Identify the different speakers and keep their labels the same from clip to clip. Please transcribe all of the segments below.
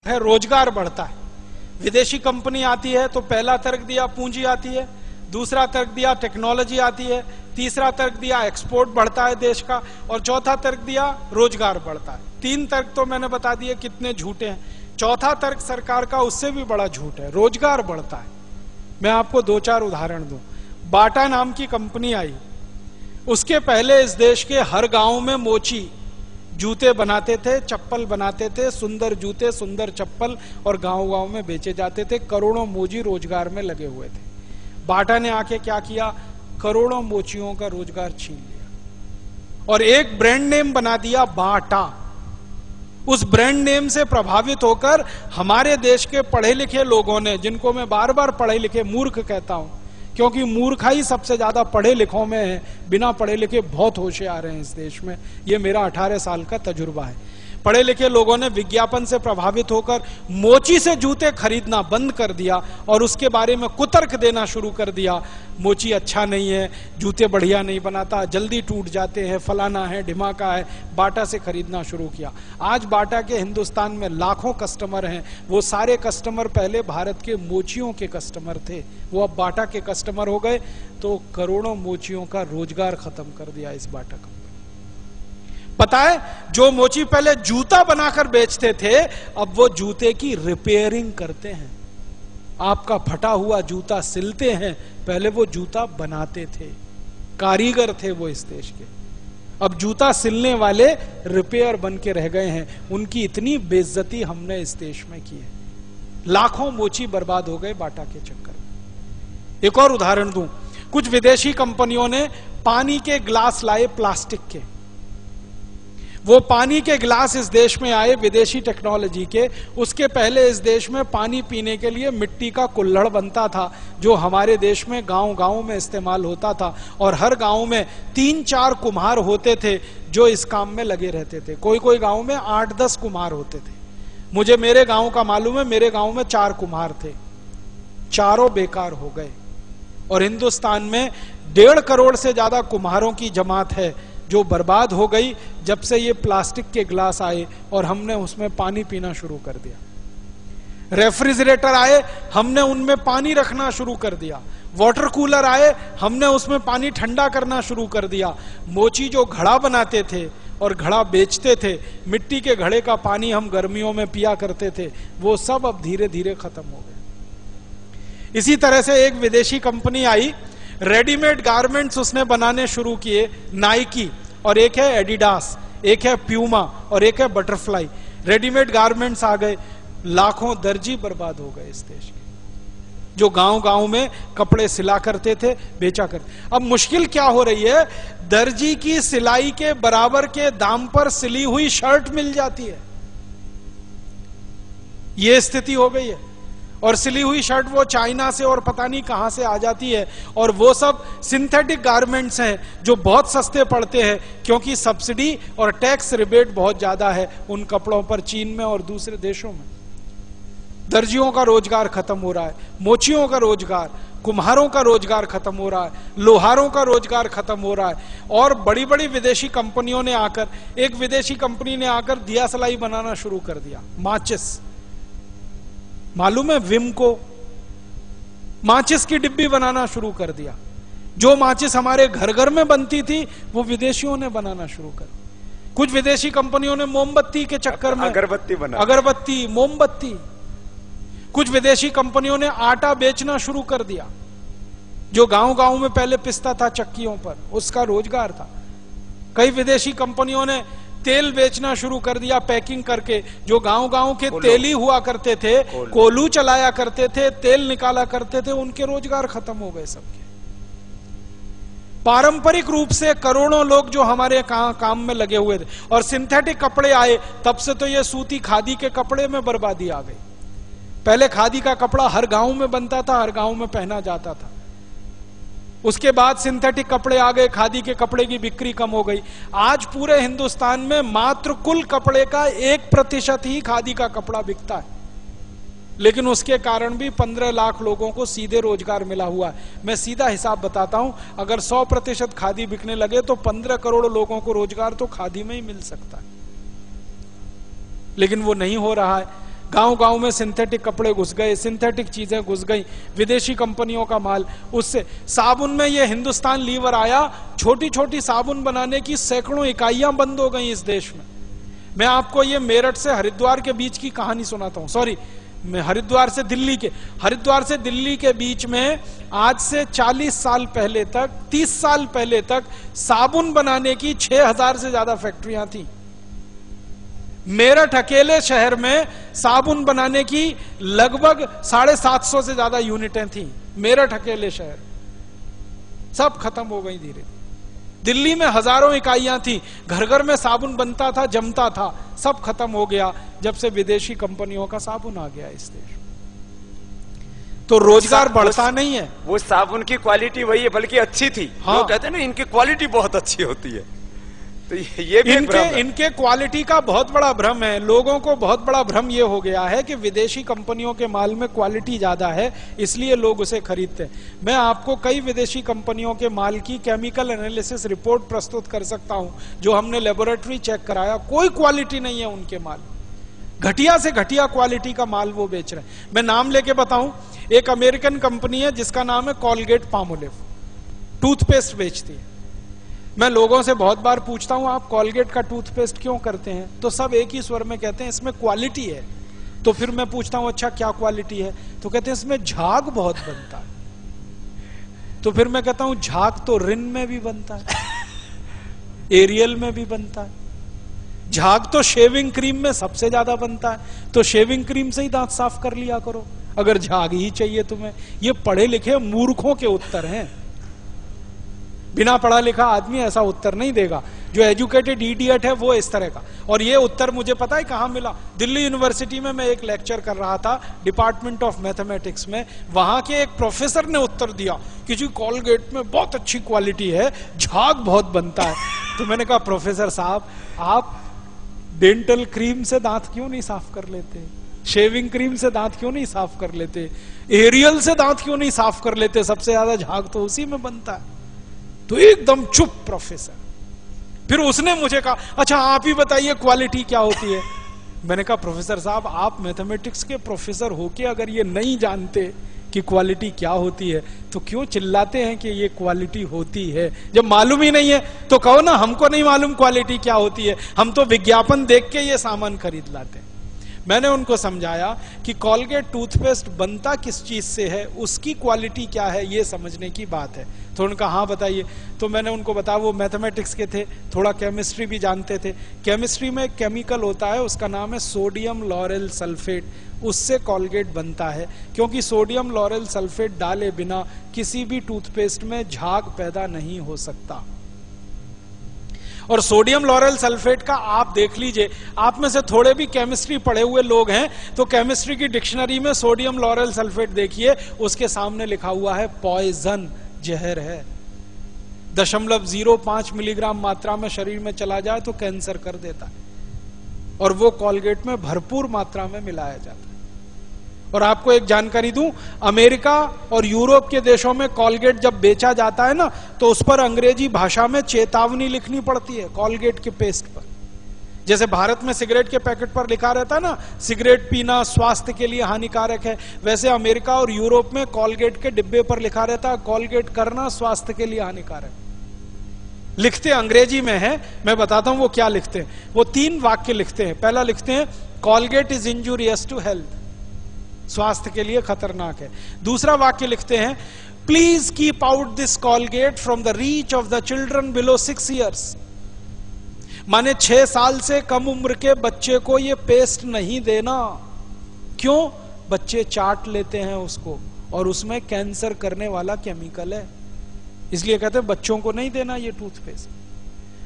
Speaker 1: है रोजगार बढ़ता है। विदेशी कंपनी आती है तो पहला तर्क दिया पूंजी आती है, दूसरा तर्क दिया टेक्नोलॉजी आती है, तीसरा तर्क दिया एक्सपोर्ट बढ़ता है देश का, और चौथा तर्क दिया रोजगार बढ़ता है। तीन तर्क तो मैंने बता दिए कितने झूठे हैं। चौथा तर्क सरकार का उससे भी बड़ा झूठ है, रोजगार बढ़ता है। मैं आपको दो चार उदाहरण दूं। बाटा नाम की कंपनी आई, उसके पहले इस देश के हर गांव में मोची जूते बनाते थे, चप्पल बनाते थे, सुंदर जूते सुंदर चप्पल, और गांव गांव में बेचे जाते थे। करोड़ों मोची रोजगार में लगे हुए थे। बाटा ने आके क्या किया, करोड़ों मोचियों का रोजगार छीन लिया और एक ब्रांड नेम बना दिया बाटा। उस ब्रांड नेम से प्रभावित होकर हमारे देश के पढ़े लिखे लोगों ने, जिनको मैं बार बार पढ़े लिखे मूर्ख कहता हूं, क्योंकि मूर्खाई सबसे ज्यादा पढ़े लिखों में है, बिना पढ़े लिखे बहुत होशियार हैं इस देश में। यह मेरा 18 साल का तजुर्बा है। पढ़े लिखे लोगों ने विज्ञापन से प्रभावित होकर मोची से जूते खरीदना बंद कर दिया और उसके बारे में कुतर्क देना शुरू कर दिया। मोची अच्छा नहीं है, जूते बढ़िया नहीं बनाता, जल्दी टूट जाते हैं, फलाना है, ढिमाका है। बाटा से खरीदना शुरू किया। आज बाटा के हिंदुस्तान में लाखों कस्टमर हैं। वो सारे कस्टमर पहले भारत के मोचियों के कस्टमर थे, वो अब बाटा के कस्टमर हो गए। तो करोड़ों मोचियों का रोजगार खत्म कर दिया इस बाटा कंपनी। पता है, जो मोची पहले जूता बनाकर बेचते थे, अब वो जूते की रिपेयरिंग करते हैं। आपका फटा हुआ जूता सिलते हैं, पहले वो जूता बनाते थे, कारीगर थे वो इस देश के। अब जूता सिलने वाले रिपेयर बन के रह गए हैं। उनकी इतनी बेइज्जती हमने इस देश में की है। लाखों मोची बर्बाद हो गए बाटा के चक्कर में। एक और उदाहरण दूं, कुछ विदेशी कंपनियों ने पानी के ग्लास लाए प्लास्टिक के। वो पानी के गिलास इस देश में आए विदेशी टेक्नोलॉजी के। उसके पहले इस देश में पानी पीने के लिए मिट्टी का कुल्हड़ बनता था, जो हमारे देश में गांव गांव में इस्तेमाल होता था, और हर गांव में 3-4 कुम्हार होते थे जो इस काम में लगे रहते थे। कोई कोई गांव में 8-10 कुम्हार होते थे। मुझे मेरे गांव का मालूम है, मेरे गांव में 4 कुम्हार थे, चारों बेकार हो गए। और हिंदुस्तान में 1.5 करोड़ से ज्यादा कुम्हारों की जमात है जो बर्बाद हो गई जब से ये प्लास्टिक के गिलास आए और हमने उसमें पानी पीना शुरू कर दिया। रेफ्रिजरेटर आए, हमने उनमें पानी रखना शुरू कर दिया। वाटर कूलर आए, हमने उसमें पानी ठंडा करना शुरू कर दिया। मोची जो घड़ा बनाते थे और घड़ा बेचते थे, मिट्टी के घड़े का पानी हम गर्मियों में पिया करते थे, वो सब अब धीरे धीरे खत्म हो गए। इसी तरह से एक विदेशी कंपनी आई, रेडीमेड गारमेंट्स उसने बनाने शुरू किए, नाइकी, और एक है एडिडास, एक है प्यूमा और एक है बटरफ्लाई। रेडीमेड गारमेंट्स आ गए, लाखों दर्जी बर्बाद हो गए इस देश के, जो गांव गांव में कपड़े सिला करते थे, बेचा करते। अब मुश्किल क्या हो रही है, दर्जी की सिलाई के बराबर के दाम पर सिली हुई शर्ट मिल जाती है। यह स्थिति हो गई है। और सिली हुई शर्ट वो चाइना से और पता नहीं कहां से आ जाती है, और वो सब सिंथेटिक गारमेंट्स हैं जो बहुत सस्ते पड़ते हैं, क्योंकि सब्सिडी और टैक्स रिबेट बहुत ज्यादा है उन कपड़ों पर चीन में और दूसरे देशों में। दर्जियों का रोजगार खत्म हो रहा है, मोचियों का रोजगार, कुम्हारों का रोजगार खत्म हो रहा है, लोहारों का रोजगार खत्म हो रहा है। और बड़ी बड़ी विदेशी कंपनियों ने आकर, एक विदेशी कंपनी ने आकर दिया सलाई बनाना शुरू कर दिया, माचिस। मालूम है, विम को माचिस की डिब्बी बनाना शुरू कर दिया। जो माचिस हमारे घर घर में बनती थी, वो विदेशियों ने बनाना शुरू कर। कुछ विदेशी कंपनियों ने मोमबत्ती के चक्कर में अगरबत्ती बना, अगरबत्ती, मोमबत्ती। कुछ विदेशी कंपनियों ने आटा बेचना शुरू कर दिया, जो गांव गांव में पहले पिसता था चक्कियों पर, उसका रोजगार था। कई विदेशी कंपनियों ने तेल बेचना शुरू कर दिया पैकिंग करके, जो गांव गांव के तेली हुआ करते थे, कोलू चलाया करते थे, तेल निकाला करते थे, उनके रोजगार खत्म हो गए सबके। पारंपरिक रूप से करोड़ों लोग जो हमारे काम में लगे हुए थे, और सिंथेटिक कपड़े आए, तब से तो ये सूती खादी के कपड़े में बर्बादी आ गई। पहले खादी का कपड़ा हर गांव में बनता था, हर गांव में पहना जाता था। उसके बाद सिंथेटिक कपड़े आ गए, खादी के कपड़े की बिक्री कम हो गई। आज पूरे हिंदुस्तान में मात्र कुल कपड़े का 1% ही खादी का कपड़ा बिकता है, लेकिन उसके कारण भी 15 लाख लोगों को सीधे रोजगार मिला हुआ है। मैं सीधा हिसाब बताता हूं, अगर 100% खादी बिकने लगे तो 15 करोड़ लोगों को रोजगार तो खादी में ही मिल सकता है, लेकिन वो नहीं हो रहा है। गांव गांव में सिंथेटिक कपड़े घुस गए, सिंथेटिक चीजें घुस गई, विदेशी कंपनियों का माल। उससे साबुन में ये हिंदुस्तान लीवर आया, छोटी छोटी साबुन बनाने की सैकड़ों इकाइयां बंद हो गई इस देश में। मैं आपको ये मेरठ से हरिद्वार के बीच की कहानी सुनाता हूं, सॉरी मैं हरिद्वार से दिल्ली के बीच में आज से 40 साल पहले तक, 30 साल पहले तक साबुन बनाने की 6000 से ज्यादा फैक्ट्रियां थी। मेरठ अकेले शहर में साबुन बनाने की लगभग 750 से ज्यादा यूनिटें थी। मेरठ अकेले शहर, सब खत्म हो गई धीरे। दिल्ली में हजारों इकाइयां थी, घर घर में साबुन बनता था, जमता था, सब खत्म हो गया जब से विदेशी कंपनियों का साबुन आ गया इस देश में। तो रोजगार बढ़ता नहीं है।
Speaker 2: वो साबुन की क्वालिटी वही है, बल्कि अच्छी थी।
Speaker 1: हाँ।
Speaker 2: लोग कहते हैं ना इनकी क्वालिटी बहुत अच्छी होती है, तो ये भी
Speaker 1: इनके क्वालिटी का बहुत बड़ा भ्रम है। लोगों को बहुत बड़ा भ्रम ये हो गया है कि विदेशी कंपनियों के माल में क्वालिटी ज्यादा है, इसलिए लोग उसे खरीदते हैं। मैं आपको कई विदेशी कंपनियों के माल की केमिकल एनालिसिस रिपोर्ट प्रस्तुत कर सकता हूं, जो हमने लेबोरेटरी चेक कराया, कोई क्वालिटी नहीं है उनके माल, घटिया से घटिया क्वालिटी का माल वो बेच रहे हैं। मैं नाम लेके बताऊं, एक अमेरिकन कंपनी है जिसका नाम है कॉलगेट पामोलिव, टूथपेस्ट बेचती है। मैं लोगों से बहुत बार पूछता हूं, आप कॉलगेट का टूथपेस्ट क्यों करते हैं? तो सब एक ही स्वर में कहते हैं इसमें क्वालिटी है। तो फिर मैं पूछता हूं अच्छा क्या क्वालिटी है? तो कहते हैं इसमें झाग बहुत बनता है। तो फिर मैं कहता हूं झाग तो रिन में भी बनता है, एरियल में भी बनता है। झाग तो शेविंग क्रीम में सबसे ज्यादा बनता है, तो शेविंग क्रीम से ही दांत साफ कर लिया करो अगर झाग ही चाहिए तुम्हें। ये पढ़े लिखे मूर्खों के उत्तर हैं। बिना पढ़ा लिखा आदमी ऐसा उत्तर नहीं देगा। जो एजुकेटेड इडियट है वो इस तरह का। और ये उत्तर मुझे पता है कहां मिला? दिल्ली यूनिवर्सिटी में मैं एक लेक्चर कर रहा था डिपार्टमेंट ऑफ मैथमेटिक्स में, वहां के एक प्रोफेसर ने उत्तर दिया कि जी कॉलगेट में बहुत अच्छी क्वालिटी है, झाग बहुत बनता है। तो मैंने कहा प्रोफेसर साहब, आप डेंटल क्रीम से दांत क्यों नहीं साफ कर लेते? शेविंग क्रीम से दांत क्यों नहीं साफ कर लेते? एरियल से दांत क्यों नहीं साफ कर लेते? सबसे ज्यादा झाग तो उसी में बनता है। तो एकदम चुप प्रोफेसर। फिर उसने मुझे कहा अच्छा आप ही बताइए क्वालिटी क्या होती है? मैंने कहा प्रोफेसर साहब, आप मैथमेटिक्स के प्रोफेसर होके अगर ये नहीं जानते कि क्वालिटी क्या होती है तो क्यों चिल्लाते हैं कि ये क्वालिटी होती है? जब मालूम ही नहीं है तो कहो ना हमको नहीं मालूम क्वालिटी क्या होती है, हम तो विज्ञापन देख के ये सामान खरीद लाते हैं। मैंने उनको समझाया कि कॉलगेट टूथपेस्ट बनता किस चीज से है, उसकी क्वालिटी क्या है, ये समझने की बात है। तो उनका हाँ बताइए। तो मैंने उनको बताया, वो मैथमेटिक्स के थे, थोड़ा केमिस्ट्री भी जानते थे। केमिस्ट्री में एक केमिकल होता है, उसका नाम है सोडियम लॉरेल सल्फेट, उससे कॉलगेट बनता है। क्योंकि सोडियम लॉरेल सल्फेट डाले बिना किसी भी टूथपेस्ट में झाग पैदा नहीं हो सकता। और सोडियम लॉरेल सल्फेट का आप देख लीजिए, आप में से थोड़े भी केमिस्ट्री पढ़े हुए लोग हैं तो केमिस्ट्री की डिक्शनरी में सोडियम लॉरेल सल्फेट देखिए, उसके सामने लिखा हुआ है पॉइजन, जहर है। 0.05 मिलीग्राम मात्रा में शरीर में चला जाए तो कैंसर कर देता है, और वो कॉलगेट में भरपूर मात्रा में मिलाया जाता है। और आपको एक जानकारी दूं, अमेरिका और यूरोप के देशों में कॉलगेट जब बेचा जाता है ना, तो उस पर अंग्रेजी भाषा में चेतावनी लिखनी पड़ती है कॉलगेट के पेस्ट पर। जैसे भारत में सिगरेट के पैकेट पर लिखा रहता है ना, सिगरेट पीना स्वास्थ्य के लिए हानिकारक है, वैसे अमेरिका और यूरोप में कॉलगेट के डिब्बे पर लिखा रहता है कॉलगेट करना स्वास्थ्य के लिए हानिकारक। लिखते अंग्रेजी में है, मैं बताता हूं वो क्या लिखते हैं। वो 3 वाक्य लिखते हैं। पहला लिखते हैं Colgate is injurious to health, स्वास्थ्य के लिए खतरनाक है। दूसरा वाक्य लिखते हैं please keep out this Colgate from the reach of the children below 6 years. माने 6 साल से कम उम्र के बच्चे को ये पेस्ट नहीं देना। क्यों? बच्चे चाट लेते हैं उसको, और उसमें कैंसर करने वाला केमिकल है, इसलिए कहते हैं बच्चों को नहीं देना ये टूथपेस्ट।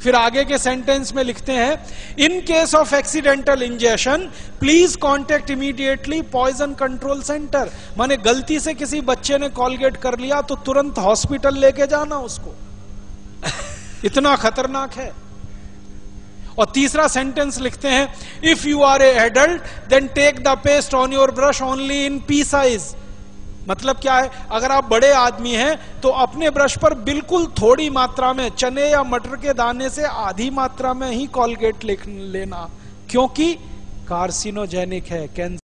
Speaker 1: फिर आगे के सेंटेंस में लिखते हैं in case of accidental injection please contact immediately poison control centre. माने गलती से किसी बच्चे ने कॉलगेट कर लिया तो तुरंत हॉस्पिटल लेके जाना उसको, इतना खतरनाक है। और तीसरा सेंटेंस लिखते हैं if you are a adult then take the paste on your brush only in pea size. मतलब क्या है? अगर आप बड़े आदमी हैं तो अपने ब्रश पर बिल्कुल थोड़ी मात्रा में, चने या मटर के दाने से आधी मात्रा में ही कॉलगेट लेना, क्योंकि कार्सिनोजेनिक है, कैंसर